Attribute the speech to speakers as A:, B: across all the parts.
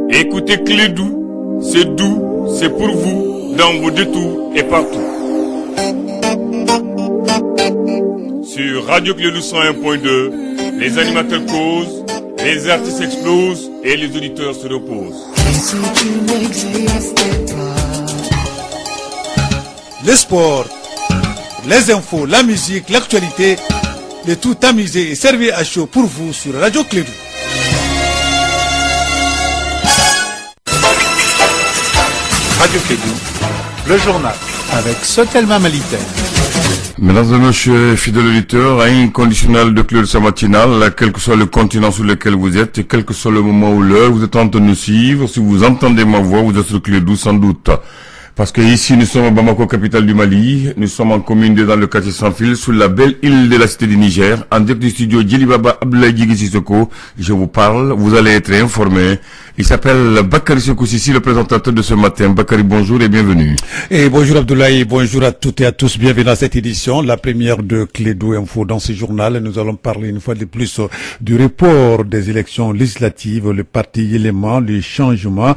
A: Écoutez Clédou, c'est doux, c'est pour vous, dans vos détours et partout. Sur Radio Clédou 101.2, les animateurs causent, les artistes explosent et les auditeurs se reposent.
B: Le sport, les infos, la musique, l'actualité, le tout amusé et servi à chaud pour vous sur Radio Clédou.
C: Radio Clédou, le journal avec Sotelma Malitaire.
A: Mesdames et messieurs, fidèles auditeurs, inconditionnel de Clédou sa matinale, quel que soit le continent sur lequel vous êtes, et quel que soit le moment ou l'heure, vous êtes en train de nous suivre. Si vous entendez ma voix, vous êtes sur Clédou sans doute. Parce que ici, nous sommes à Bamako, capitale du Mali. Nous sommes en commune dans le quartier sans fil, sous la belle île de la cité du Niger, en direct du studio Djelibaba Abdoulaye Djigui Sissoko. Je vous parle, vous allez être informés. Il s'appelle Bakary Sekou Sissi, le présentateur de ce matin. Bakary, bonjour et bienvenue.
B: Et bonjour Abdoulaye, bonjour à toutes et à tous. Bienvenue à cette édition, la première de Clédou Info. Dans ce journal, nous allons parler une fois de plus du report des élections législatives. Le parti élément, le changement,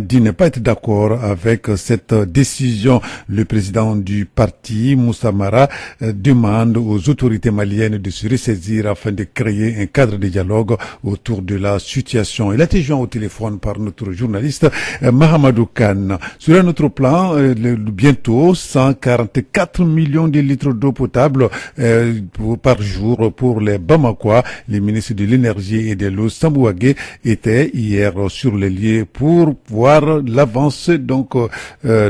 B: dit ne pas être d'accord avec cette décision. Le président du parti, Moussa Mara, demande aux autorités maliennes de se ressaisir afin de créer un cadre de dialogue autour de la situation. Il a été joint au téléphone par notre journaliste Mahamadou Khan. Sur un autre plan, bientôt 144 millions de litres d'eau potable par jour pour les Bamakois. Les ministres de l'énergie et de l'eau Sambouagé étaient hier sur les lieux pour voir l'avancement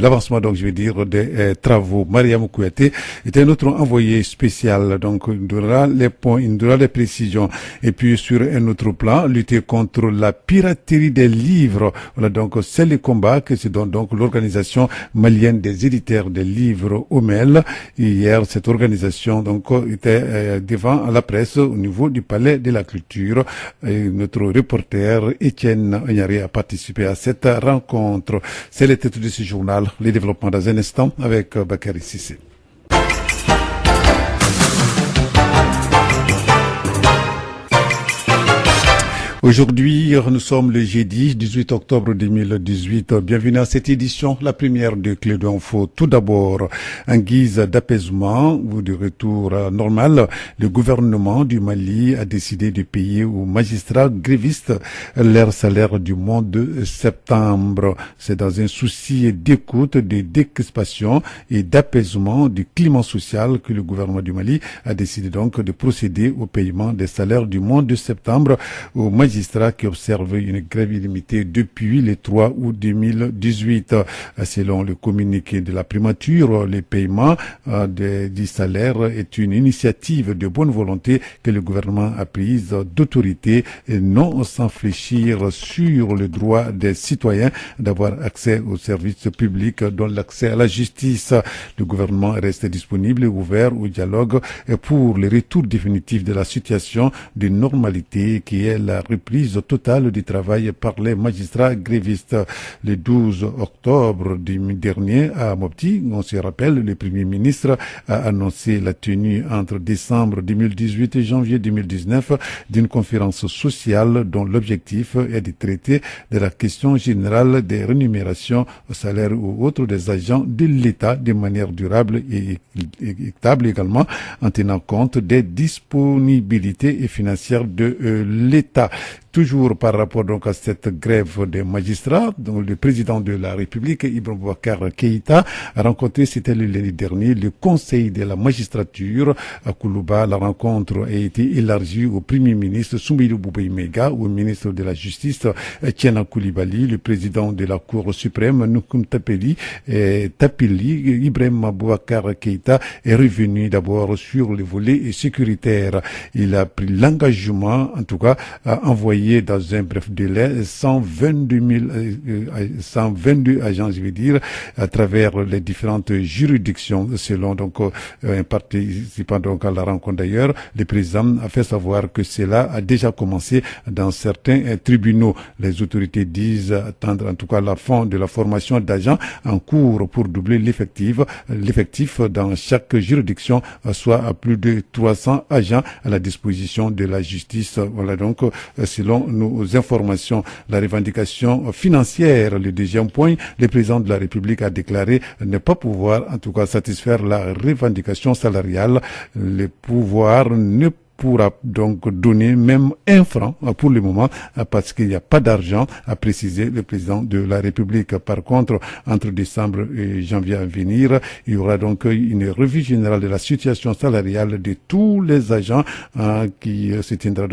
B: je vais dire des travaux. Mariam Kouyaté était notre envoyé spécial, donc il donnera les points, il donnera les précisions. Et puis sur un autre plan, lutter contre la piraterie des livres. Voilà, donc c'est le combat que se donne donc l'organisation malienne des éditeurs des livres OMEL. Hier, cette organisation donc était devant la presse au niveau du Palais de la Culture. Et notre reporter Étienne Agnari a participé à cette rencontre. C'est le titre de ce journal. Les développements dans un instant avec Bakary Sissé. Aujourd'hui, nous sommes le jeudi 18 octobre 2018. Bienvenue à cette édition, la première de Clédou Info. Tout d'abord, en guise d'apaisement ou de retour normal, le gouvernement du Mali a décidé de payer aux magistrats grévistes leur salaire du mois de septembre. C'est dans un souci d'écoute, de décrispation et d'apaisement du climat social que le gouvernement du Mali a décidé donc de procéder au paiement des salaires du mois de septembre aux magistrats qui observent une grève illimitée depuis le 3 août 2018. Selon le communiqué de la primature, le paiement du salaire est une initiative de bonne volonté que le gouvernement a prise d'autorité et non sans fléchir sur le droit des citoyens d'avoir accès aux services publics, dont l'accès à la justice. Le gouvernement reste disponible et ouvert au dialogue pour le retour définitif de la situation de normalité qui est la reprise totale du travail par les magistrats grévistes. Le 12 octobre dernier à Mopti, on se rappelle, le Premier ministre a annoncé la tenue entre décembre 2018 et janvier 2019 d'une conférence sociale dont l'objectif est de traiter de la question générale des rémunérations au salaire ou autres des agents de l'État de manière durable et équitable également en tenant compte des disponibilités financières de l'État. Toujours par rapport donc à cette grève des magistrats, donc le président de la République, Ibrahim Boubacar Keïta, a rencontré, c'était le lundi dernier, le conseil de la magistrature à Koulouba. La rencontre a été élargie au premier ministre Soumbédou Boubèye Mega, au ministre de la Justice Tiana Koulibaly, le président de la Cour suprême Noukoum Tapili, Ibrahim Boubacar Keïta est revenu d'abord sur le volet sécuritaire. Il a pris l'engagement, en tout cas, à envoyer dans un bref délai 122 agents, je veux dire, à travers les différentes juridictions. Selon donc un participant donc à la rencontre d'ailleurs, le président a fait savoir que cela a déjà commencé dans certains tribunaux. Les autorités disent attendre en tout cas la fin de la formation d'agents en cours pour doubler l'effectif dans chaque juridiction, soit à plus de 300 agents à la disposition de la justice. Voilà donc selon selon nos informations. La revendication financière, le deuxième point, le président de la République a déclaré ne pas pouvoir, en tout cas, satisfaire la revendication salariale. Le pouvoir ne pourra donc donner même 1 franc pour le moment parce qu'il n'y a pas d'argent, a précisé le président de la République. Par contre, entre décembre et janvier à venir, il y aura donc une revue générale de la situation salariale de tous les agents qui tiendra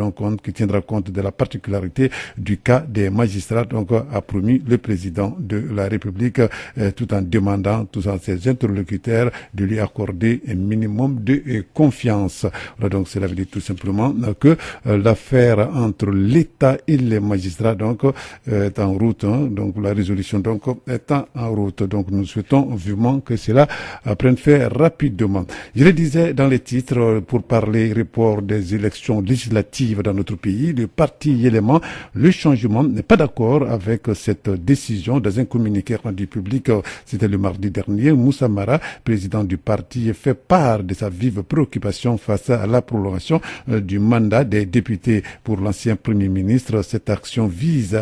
B: compte de la particularité du cas des magistrats. Donc, a promis le président de la République tout en demandant tous à ses interlocuteurs de lui accorder un minimum de confiance. Voilà, donc cela veut dire tout simplement que l'affaire entre l'État et les magistrats donc est en route. Donc la résolution donc est en route. Donc nous souhaitons vivement que cela prenne fait rapidement. Je le disais dans les titres pour parler report des élections législatives dans notre pays. Le parti Yéléma, le changement, n'est pas d'accord avec cette décision. Dans un communiqué rendu public, c'était le mardi dernier, Moussa Mara, président du parti, fait part de sa vive préoccupation face à la prolongation du mandat des députés. Pour l'ancien Premier ministre, cette action vise,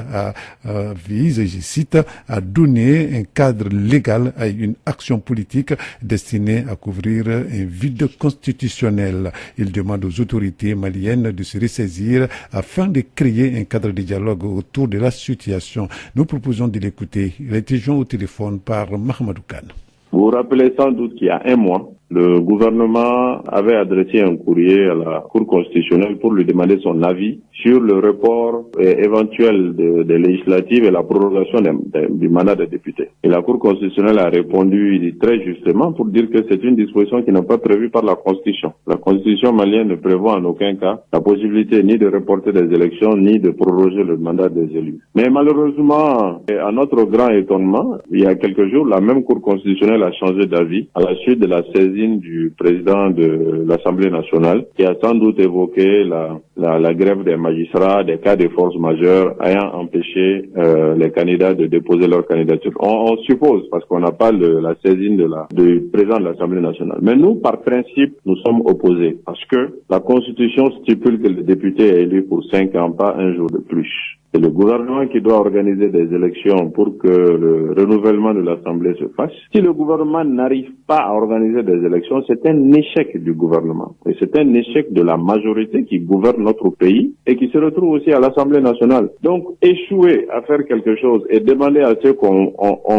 B: je cite, à donner un cadre légal à une action politique destinée à couvrir un vide constitutionnel. Il demande aux autorités maliennes de se ressaisir afin de créer un cadre de dialogue autour de la situation. Nous proposons de l'écouter. Il a été joint au téléphone par Mahamadou Kane.
D: Vous vous rappelez sans doute qu'il y a 1 mois, le gouvernement avait adressé un courrier à la Cour constitutionnelle pour lui demander son avis sur le report éventuel des législatives et la prorogation du mandat des députés. Et la Cour constitutionnelle a répondu très justement pour dire que c'est une disposition qui n'est pas prévue par la Constitution. La Constitution malienne ne prévoit en aucun cas la possibilité ni de reporter des élections ni de proroger le mandat des élus. Mais malheureusement, à notre grand étonnement, il y a quelques jours, la même Cour constitutionnelle a changé d'avis à la suite de la saisine du président de l'Assemblée nationale qui a sans doute évoqué la grève des magistrats, des cas de force majeure ayant empêché les candidats de déposer leur candidature. On suppose, parce qu'on n'a pas la saisine du président de l'Assemblée nationale. Mais nous, par principe, nous sommes opposés parce que la Constitution stipule que le député est élu pour 5 ans, pas 1 jour de plus. C'est le gouvernement qui doit organiser des élections pour que le renouvellement de l'Assemblée se fasse. Si le gouvernement n'arrive pas à organiser des élections, c'est un échec du gouvernement. Et c'est un échec de la majorité qui gouverne notre pays et qui se retrouve aussi à l'Assemblée nationale. Donc, échouer à faire quelque chose et demander à ceux qu'on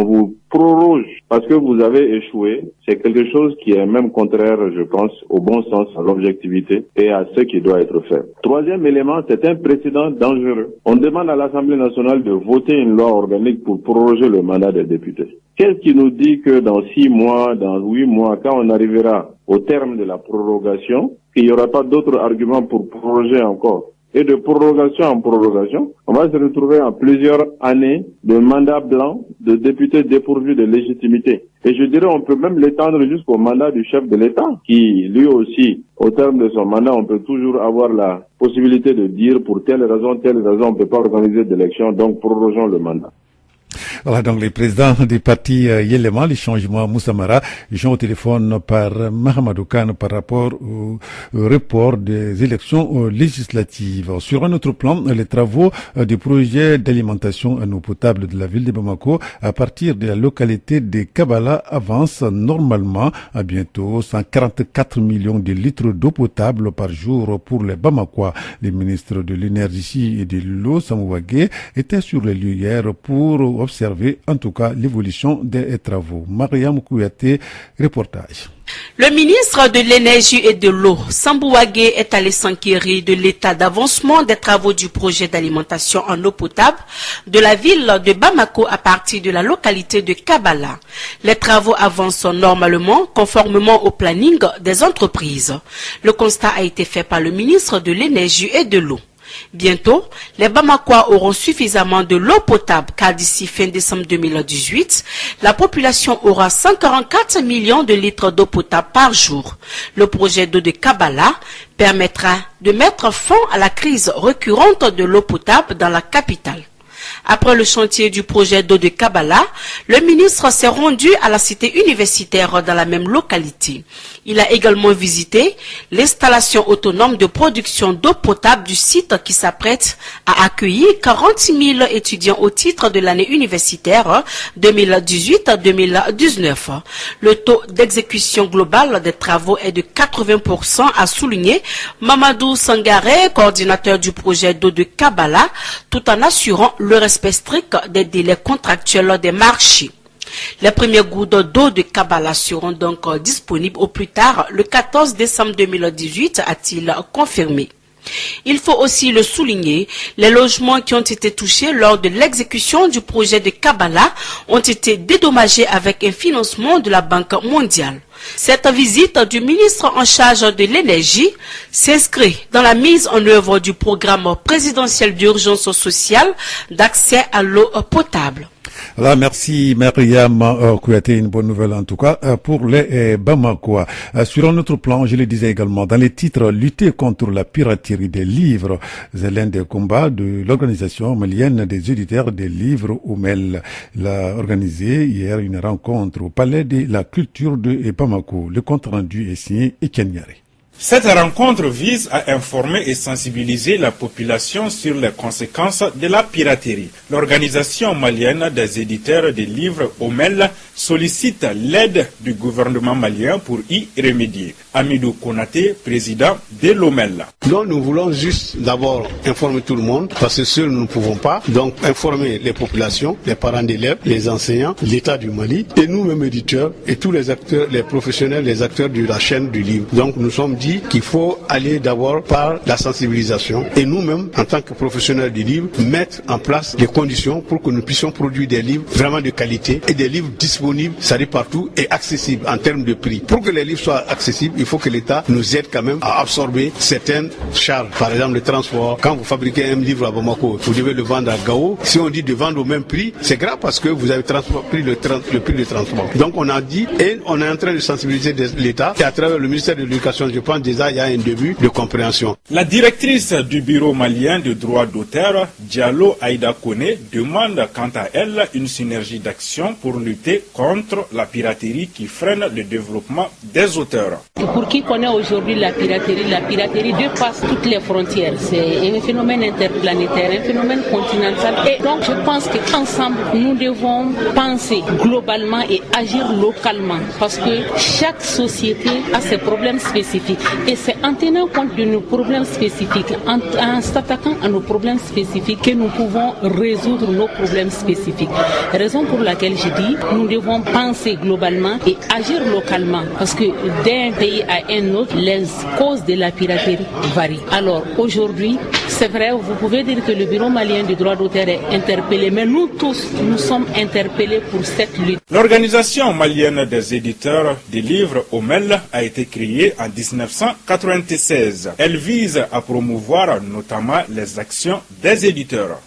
D: vous proroge parce que vous avez échoué, c'est quelque chose qui est même contraire, je pense, au bon sens, à l'objectivité et à ce qui doit être fait. Troisième élément, c'est un précédent dangereux. On demande à l'Assemblée nationale de voter une loi organique pour proroger le mandat des députés. Qu'est-ce qui nous dit que dans 6 mois, dans 8 mois, quand on arrivera au terme de la prorogation, qu'il n'y aura pas d'autres arguments pour proroger encore? Et de prorogation en prorogation, on va se retrouver en plusieurs années de mandat blanc de députés dépourvus de légitimité. Et je dirais, on peut même l'étendre jusqu'au mandat du chef de l'État, qui lui aussi, au terme de son mandat, on peut toujours avoir la possibilité de dire pour telle raison, on ne peut pas organiser d'élection, donc prorogeons le mandat.
B: Voilà donc les présidents du parti Yéléma, les changements Moussa Mara, ils sont au téléphone par Mahamadou Kane par rapport au report des élections législatives. Sur un autre plan, les travaux du projet d'alimentation en eau potable de la ville de Bamako à partir de la localité de Kabala avancent normalement à bientôt 144 millions de litres d'eau potable par jour pour les Bamakois. Le ministre de l'énergie et de l'eau, Samouagé, était sur les lieux hier pour observer en tout cas l'évolution des travaux. Mariam Kouyaté, reportage.
E: Le ministre de l'énergie et de l'eau, Sambouagé, est allé s'enquérir de l'état d'avancement des travaux du projet d'alimentation en eau potable de la ville de Bamako à partir de la localité de Kabala. Les travaux avancent normalement, conformément au planning des entreprises. Le constat a été fait par le ministre de l'énergie et de l'eau. Bientôt, les Bamakois auront suffisamment de l'eau potable car d'ici fin décembre 2018, la population aura 144 millions de litres d'eau potable par jour. Le projet d'eau de Kabala permettra de mettre fin à la crise récurrente de l'eau potable dans la capitale. Après le chantier du projet d'eau de Kabala, le ministre s'est rendu à la cité universitaire dans la même localité. Il a également visité l'installation autonome de production d'eau potable du site qui s'apprête à accueillir 40 000 étudiants au titre de l'année universitaire 2018-2019. Le taux d'exécution global des travaux est de 80%, a souligné Mamadou Sangaré, coordinateur du projet d'eau de Kabala, tout en assurant le respect strict des délais contractuels des marchés. Les premières gouttes d'eau de Kabala seront donc disponibles au plus tard le 14 décembre 2018, a-t-il confirmé. Il faut aussi le souligner, les logements qui ont été touchés lors de l'exécution du projet de Kabala ont été dédommagés avec un financement de la Banque mondiale. Cette visite du ministre en charge de l'énergie s'inscrit dans la mise en œuvre du programme présidentiel d'urgence sociale d'accès à l'eau potable.
B: Voilà, merci Mariam Kouyaté, une bonne nouvelle en tout cas pour les Bamakois. Sur un autre plan, je le disais également, dans les titres, lutter contre la piraterie des livres, c'est l'un des combats de l'organisation malienne des éditeurs des livres OMEL. Il a organisé hier une rencontre au Palais de la Culture de Bamako. Le compte rendu est signé Etienne Yaré.
F: Cette rencontre vise à informer et sensibiliser la population sur les conséquences de la piraterie. L'organisation malienne des éditeurs des livres OMEL sollicite l'aide du gouvernement malien pour y remédier. Amidou Konaté, président de l'OMEL.
G: Donc nous voulons juste d'abord informer tout le monde, parce que seuls nous ne pouvons pas. Donc informer les populations, les parents d'élèves, les enseignants, l'État du Mali, et nous-mêmes éditeurs, et tous les acteurs, les professionnels, les acteurs de la chaîne du livre. Donc nous sommes dit qu'il faut aller d'abord par la sensibilisation et nous-mêmes, en tant que professionnels du livre, mettre en place les conditions pour que nous puissions produire des livres vraiment de qualité et des livres disponibles, ça dit partout, et accessibles en termes de prix. Pour que les livres soient accessibles, il faut que l'État nous aide quand même à absorber certaines charges. Par exemple, le transport. Quand vous fabriquez un livre à Bamako, vous devez le vendre à Gao. Si on dit de vendre au même prix, c'est grave parce que vous avez pris le prix de transport. Donc on a dit, et on est en train de sensibiliser l'État, et à travers le ministère de l'Éducation, je pense déjà il y a un début de compréhension.
F: La directrice du bureau malien de droit d'auteur, Diallo Aïda Kone, demande quant à elle une synergie d'action pour lutter contre la piraterie qui freine le développement des auteurs.
H: Pour qui connaît aujourd'hui la piraterie dépasse toutes les frontières. C'est un phénomène interplanétaire, un phénomène continental. Et donc je pense qu'ensemble, nous devons penser globalement et agir localement. Parce que chaque société a ses problèmes spécifiques. Et c'est en tenant compte de nos problèmes spécifiques, en s'attaquant à nos problèmes spécifiques, que nous pouvons résoudre nos problèmes spécifiques. Raison pour laquelle je dis, nous devons penser globalement et agir localement. Parce que d'un pays à un autre, les causes de la piraterie varient. Alors aujourd'hui, c'est vrai, vous pouvez dire que le bureau malien du droit d'auteur est interpellé, mais nous tous, nous sommes interpellés pour cette lutte.
F: L'organisation malienne des éditeurs des livres OMEL a été créée en 1996. Elle vise à promouvoir notamment les actions des éditeurs.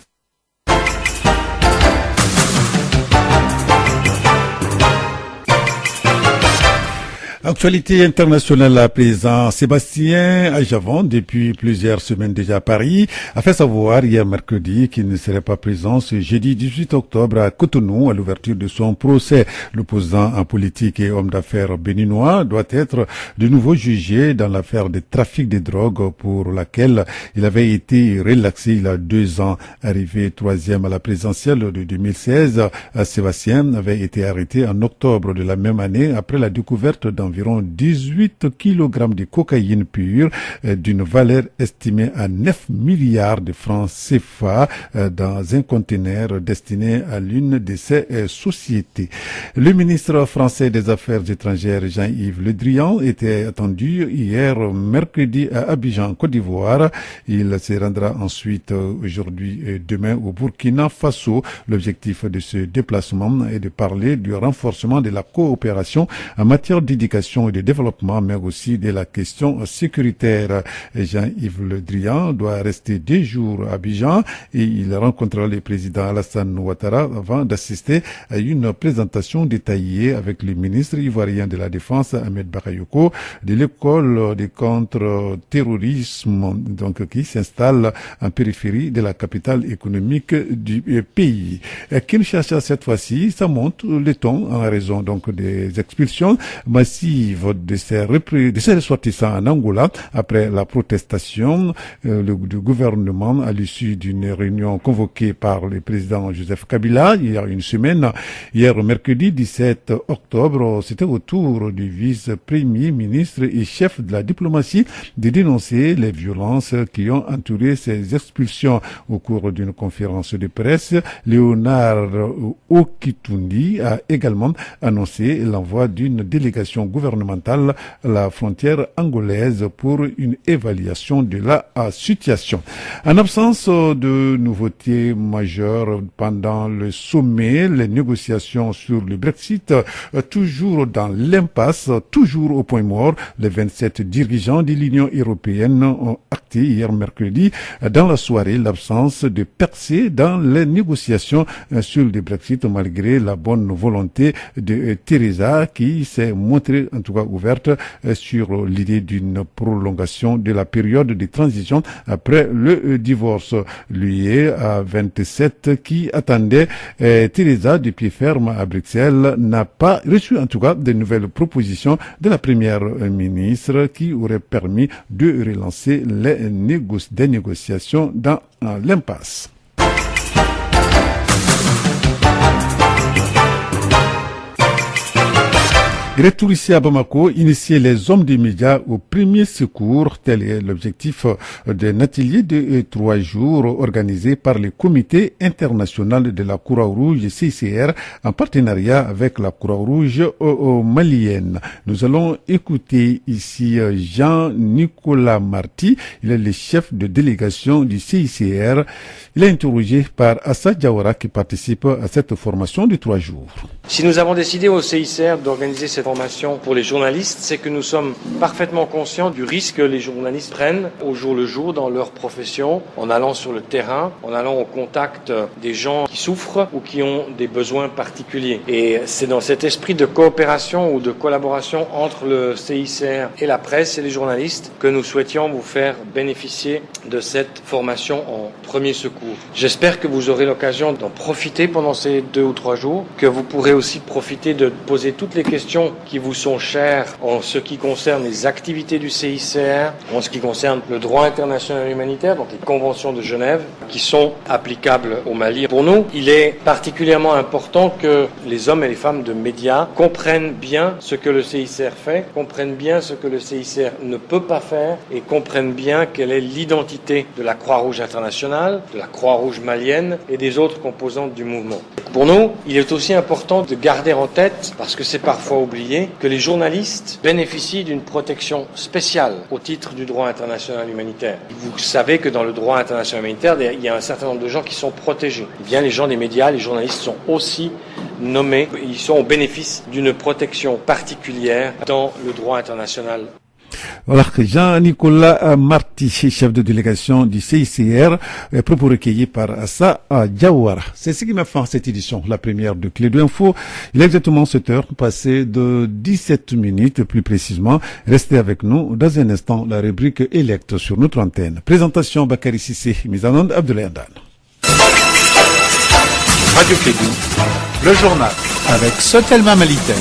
B: Actualité internationale à présent. Sébastien Ajavon, depuis plusieurs semaines déjà à Paris, a fait savoir hier mercredi qu'il ne serait pas présent ce jeudi 18 octobre à Cotonou à l'ouverture de son procès. L'opposant en politique et homme d'affaires béninois doit être de nouveau jugé dans l'affaire de trafic de drogue pour laquelle il avait été relaxé il y a 2 ans. Arrivé 3e à la présidentielle de 2016, Sébastien avait été arrêté en octobre de la même année après la découverte d'environ 18 kg de cocaïne pure d'une valeur estimée à 9 milliards de francs CFA dans un conteneur destiné à l'une de ces sociétés. Le ministre français des Affaires étrangères Jean-Yves Le Drian était attendu hier mercredi à Abidjan, Côte d'Ivoire. Il se rendra ensuite aujourd'hui et demain au Burkina Faso. L'objectif de ce déplacement est de parler du renforcement de la coopération en matière d'éducation communication et de développement, mais aussi de la question sécuritaire. Jean-Yves Le Drian doit rester 2 jours à Abidjan et il rencontrera le président Alassane Ouattara avant d'assister à une présentation détaillée avec le ministre ivoirien de la Défense, Ahmed Bakayoko, de l'école de contre-terrorisme, donc, qui s'installe en périphérie de la capitale économique du pays. Kinshasa, cette fois-ci, ça monte le ton en raison donc des expulsions massives de ces ressortissants en Angola après la protestation du gouvernement à l'issue d'une réunion convoquée par le président Joseph Kabila il y a une semaine. Hier, mercredi 17 octobre, c'était au tour du vice-premier ministre et chef de la diplomatie de dénoncer les violences qui ont entouré ces expulsions. Au cours d'une conférence de presse, Léonard Okitundi a également annoncé l'envoi d'une délégation gouvernementale à la frontière angolaise pour une évaluation de la situation. En absence de nouveautés majeures pendant le sommet, les négociations sur le Brexit toujours dans l'impasse, toujours au point mort. Les 27 dirigeants de l'Union européenne ont acté hier mercredi dans la soirée l'absence de percée dans les négociations sur le Brexit malgré la bonne volonté de Theresa qui s'est montrée en tout cas ouverte sur l'idée d'une prolongation de la période de transition après le divorce. L'UE à 27 qui attendait Theresa de pied ferme à Bruxelles n'a pas reçu en tout cas de nouvelles propositions de la première ministre qui auraient permis de relancer des négociations dans l'impasse. Retour ici à Bamako, initier les hommes des médias au premier secours, tel est l'objectif d'un atelier de 3 jours organisé par le Comité international de la Croix-Rouge CICR en partenariat avec la Croix-Rouge malienne. Nous allons écouter ici Jean-Nicolas Marty, il est le chef de délégation du CICR. Il est interrogé par Assa Diawara qui participe à cette formation de 3 jours.
I: Si nous avons décidé au CICR d'organiser cette formation pour les journalistes, c'est que nous sommes parfaitement conscients du risque que les journalistes prennent au jour le jour dans leur profession, en allant sur le terrain, en allant au contact des gens qui souffrent ou qui ont des besoins particuliers. Et c'est dans cet esprit de coopération ou de collaboration entre le CICR et la presse et les journalistes que nous souhaitions vous faire bénéficier de cette formation en premier secours. J'espère que vous aurez l'occasion d'en profiter pendant ces 2 ou 3 jours, que vous pourrez aussi profiter de poser toutes les questions qui vous sont chères en ce qui concerne les activités du CICR, en ce qui concerne le droit international humanitaire, donc les conventions de Genève, qui sont applicables au Mali. Pour nous, il est particulièrement important que les hommes et les femmes de médias comprennent bien ce que le CICR fait, comprennent bien ce que le CICR ne peut pas faire et comprennent bien quelle est l'identité de la Croix-Rouge internationale, de la Croix-Rouge malienne et des autres composantes du mouvement. Pour nous, il est aussi important de garder en tête, parce que c'est parfois oublié, que les journalistes bénéficient d'une protection spéciale au titre du droit international humanitaire. Vous savez que dans le droit international humanitaire, il y a un certain nombre de gens qui sont protégés. Eh bien, les gens des médias, les journalistes sont aussi nommés, ils sont au bénéfice d'une protection particulière dans le droit international.
B: Voilà, Jean-Nicolas Marty, chef de délégation du CICR, propos recueillis par Assa Diawara. C'est ce qui m'a fait cette édition, la première de Clé de Info. Il est exactement 7 heures, passées de 17 minutes plus précisément. Restez avec nous dans un instant, la rubrique Elect sur notre antenne. Présentation Bakary Sissé, mise en onde Abdoulaye Andane.
C: Radio Clé, le journal avec Sotelma Malitaire.